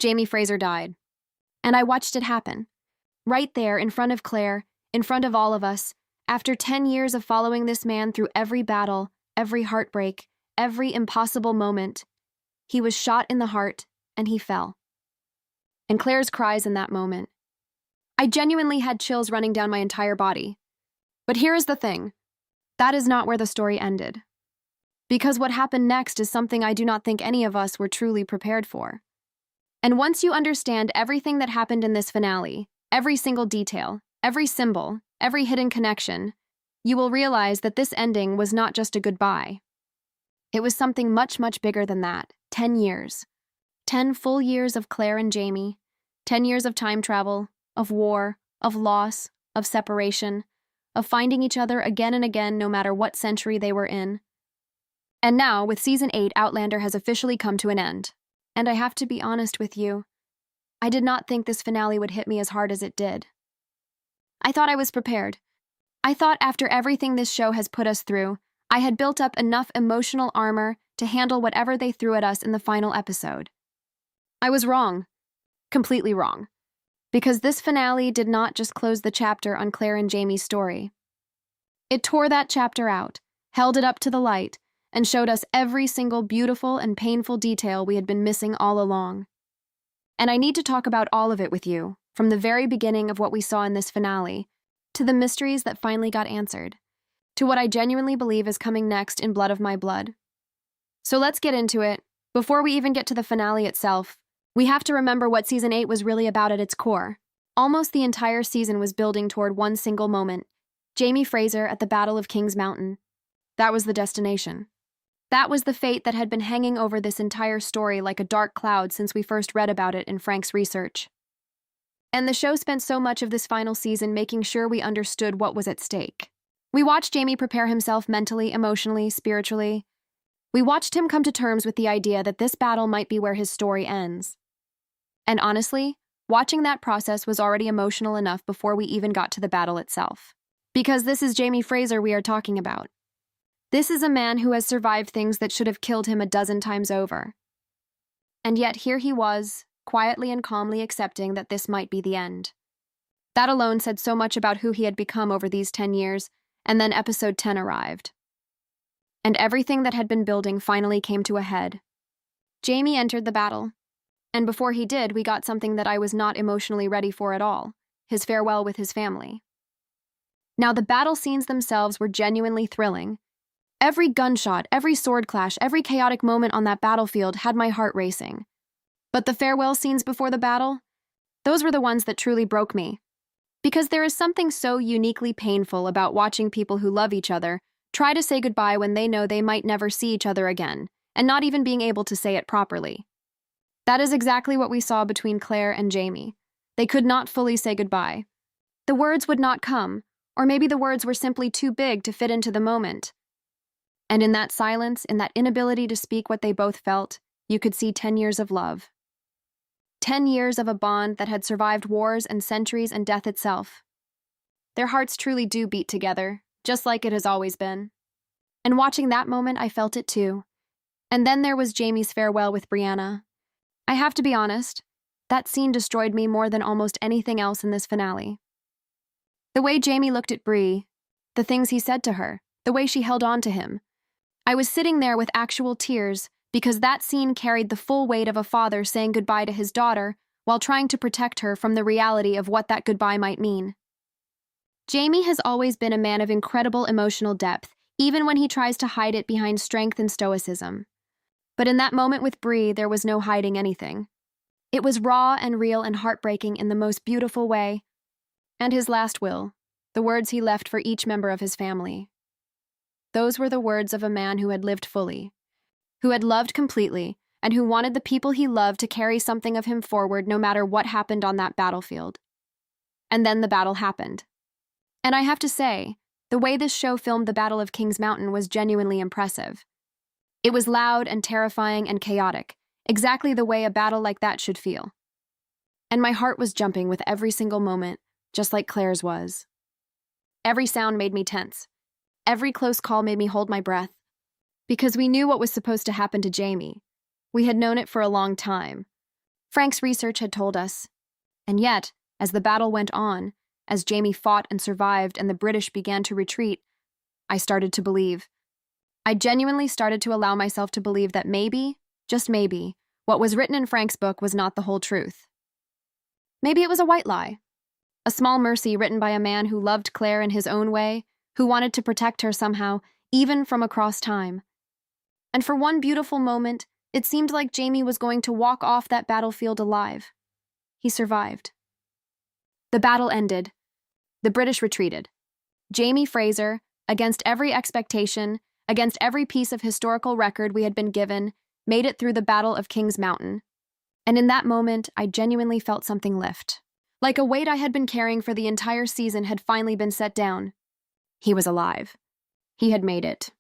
Jamie Fraser died. And I watched it happen. Right there, in front of Claire, in front of all of us, after 10 years of following this man through every battle, every heartbreak, every impossible moment, he was shot in the heart, and he fell. And Claire's cries in that moment. I genuinely had chills running down my entire body. But here is the thing. That is not where the story ended. Because what happened next is something I do not think any of us were truly prepared for. And once you understand everything that happened in this finale, every single detail, every symbol, every hidden connection, you will realize that this ending was not just a goodbye. It was something much, much bigger than that. 10 years. 10 full years of Claire and Jamie. 10 years of time travel, of war, of loss, of separation, of finding each other again and again no matter what century they were in. And now, with Season 8, Outlander has officially come to an end. And I have to be honest with you, I did not think this finale would hit me as hard as it did. I thought I was prepared. I thought after everything this show has put us through, I had built up enough emotional armor to handle whatever they threw at us in the final episode. I was wrong. Completely wrong. Because this finale did not just close the chapter on Claire and Jamie's story. It tore that chapter out, held it up to the light, and showed us every single beautiful and painful detail we had been missing all along. And I need to talk about all of it with you, from the very beginning of what we saw in this finale, to the mysteries that finally got answered, to what I genuinely believe is coming next in Blood of My Blood. So let's get into it. Before we even get to the finale itself, we have to remember what Season 8 was really about at its core. Almost the entire season was building toward one single moment: Jamie Fraser at the Battle of King's Mountain. That was the destination. That was the fate that had been hanging over this entire story like a dark cloud since we first read about it in Frank's research. And the show spent so much of this final season making sure we understood what was at stake. We watched Jamie prepare himself mentally, emotionally, spiritually. We watched him come to terms with the idea that this battle might be where his story ends. And honestly, watching that process was already emotional enough before we even got to the battle itself. Because this is Jamie Fraser we are talking about. This is a man who has survived things that should have killed him a dozen times over. And yet here he was, quietly and calmly accepting that this might be the end. That alone said so much about who he had become over these 10 years, and then episode 10 arrived. And everything that had been building finally came to a head. Jamie entered the battle. And before he did, we got something that I was not emotionally ready for at all: his farewell with his family. Now, the battle scenes themselves were genuinely thrilling. Every gunshot, every sword clash, every chaotic moment on that battlefield had my heart racing. But the farewell scenes before the battle, those were the ones that truly broke me. Because there is something so uniquely painful about watching people who love each other try to say goodbye when they know they might never see each other again, and not even being able to say it properly. That is exactly what we saw between Claire and Jamie. They could not fully say goodbye. The words would not come, or maybe the words were simply too big to fit into the moment. And in that silence, in that inability to speak what they both felt, you could see 10 years of love. 10 years of a bond that had survived wars and centuries and death itself. Their hearts truly do beat together, just like it has always been. And watching that moment, I felt it too. And then there was Jamie's farewell with Brianna. I have to be honest, that scene destroyed me more than almost anything else in this finale. The way Jamie looked at Bri, the things he said to her, the way she held on to him. I was sitting there with actual tears because that scene carried the full weight of a father saying goodbye to his daughter while trying to protect her from the reality of what that goodbye might mean. Jamie has always been a man of incredible emotional depth, even when he tries to hide it behind strength and stoicism. But in that moment with Bri, there was no hiding anything. It was raw and real and heartbreaking in the most beautiful way. And his last will, the words he left for each member of his family. Those were the words of a man who had lived fully, who had loved completely, and who wanted the people he loved to carry something of him forward no matter what happened on that battlefield. And then the battle happened. And I have to say, the way this show filmed the Battle of King's Mountain was genuinely impressive. It was loud and terrifying and chaotic, exactly the way a battle like that should feel. And my heart was jumping with every single moment, just like Claire's was. Every sound made me tense. Every close call made me hold my breath. Because we knew what was supposed to happen to Jamie. We had known it for a long time. Frank's research had told us. And yet, as the battle went on, as Jamie fought and survived and the British began to retreat, I started to believe. I genuinely started to allow myself to believe that maybe, just maybe, what was written in Frank's book was not the whole truth. Maybe it was a white lie. A small mercy written by a man who loved Claire in his own way, who wanted to protect her somehow, even from across time. And for one beautiful moment, it seemed like Jamie was going to walk off that battlefield alive. He survived. The battle ended. The British retreated. Jamie Fraser, against every expectation, against every piece of historical record we had been given, made it through the Battle of King's Mountain. And in that moment, I genuinely felt something lift. Like a weight I had been carrying for the entire season had finally been set down. He was alive. He had made it.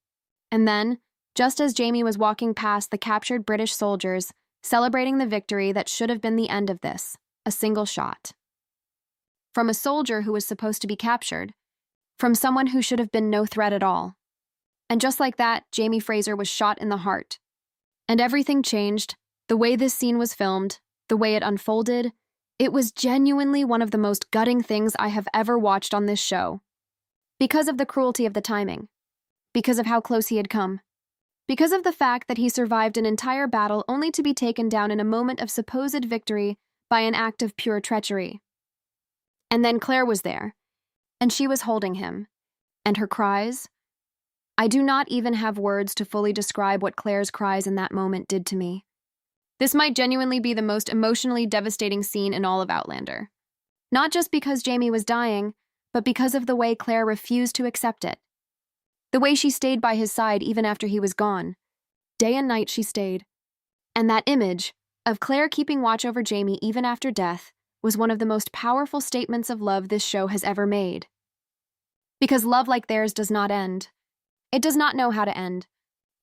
And then, just as Jamie was walking past the captured British soldiers, celebrating the victory that should have been the end of this, a single shot. From a soldier who was supposed to be captured. From someone who should have been no threat at all. And just like that, Jamie Fraser was shot in the heart. And everything changed. The way this scene was filmed, the way it unfolded, it was genuinely one of the most gutting things I have ever watched on this show. Because of the cruelty of the timing. Because of how close he had come. Because of the fact that he survived an entire battle only to be taken down in a moment of supposed victory by an act of pure treachery. And then Claire was there, and she was holding him. And her cries? I do not even have words to fully describe what Claire's cries in that moment did to me. This might genuinely be the most emotionally devastating scene in all of Outlander. Not just because Jamie was dying, but because of the way Claire refused to accept it. The way she stayed by his side even after he was gone. Day and night she stayed. And that image of Claire keeping watch over Jamie even after death was one of the most powerful statements of love this show has ever made. Because love like theirs does not end. It does not know how to end.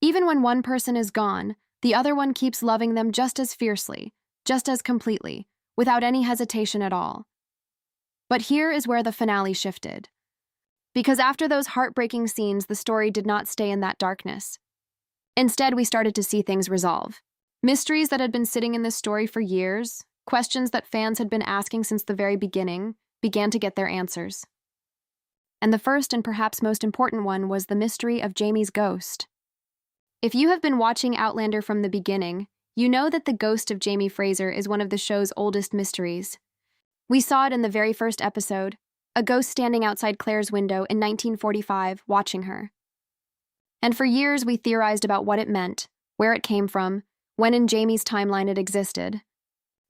Even when one person is gone, the other one keeps loving them just as fiercely, just as completely, without any hesitation at all. But here is where the finale shifted. Because after those heartbreaking scenes, the story did not stay in that darkness. Instead, we started to see things resolve. Mysteries that had been sitting in this story for years, questions that fans had been asking since the very beginning, began to get their answers. And the first and perhaps most important one was the mystery of Jamie's ghost. If you have been watching Outlander from the beginning, you know that the ghost of Jamie Fraser is one of the show's oldest mysteries. We saw it in the very first episode, a ghost standing outside Claire's window in 1945, watching her. And for years we theorized about what it meant, where it came from, when in Jamie's timeline it existed.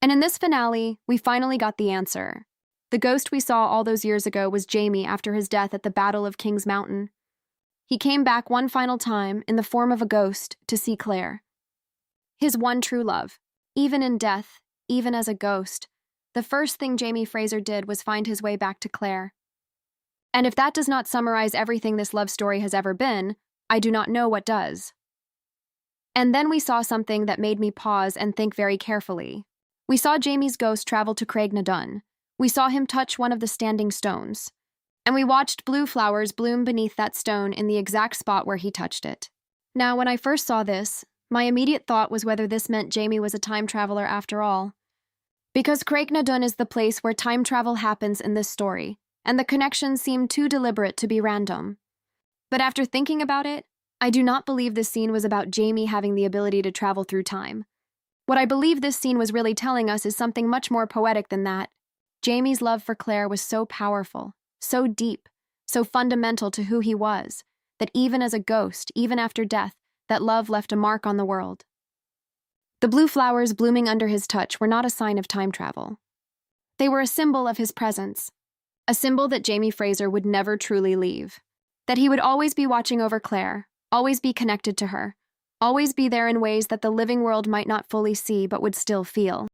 And in this finale, we finally got the answer. The ghost we saw all those years ago was Jamie after his death at the Battle of King's Mountain. He came back one final time in the form of a ghost to see Claire. His one true love. Even in death, even as a ghost, the first thing Jamie Fraser did was find his way back to Claire. And if that does not summarize everything this love story has ever been, I do not know what does. And then we saw something that made me pause and think very carefully. We saw Jamie's ghost travel to Craig na Dun. We saw him touch one of the standing stones. And we watched blue flowers bloom beneath that stone in the exact spot where he touched it. Now, when I first saw this, my immediate thought was whether this meant Jamie was a time traveler after all. Because Craig na Dun is the place where time travel happens in this story, and the connection seemed too deliberate to be random. But after thinking about it, I do not believe this scene was about Jamie having the ability to travel through time. What I believe this scene was really telling us is something much more poetic than that. Jamie's love for Claire was so powerful, so deep, so fundamental to who he was, that even as a ghost, even after death, that love left a mark on the world. The blue flowers blooming under his touch were not a sign of time travel. They were a symbol of his presence, a symbol that Jamie Fraser would never truly leave, that he would always be watching over Claire, always be connected to her, always be there in ways that the living world might not fully see but would still feel.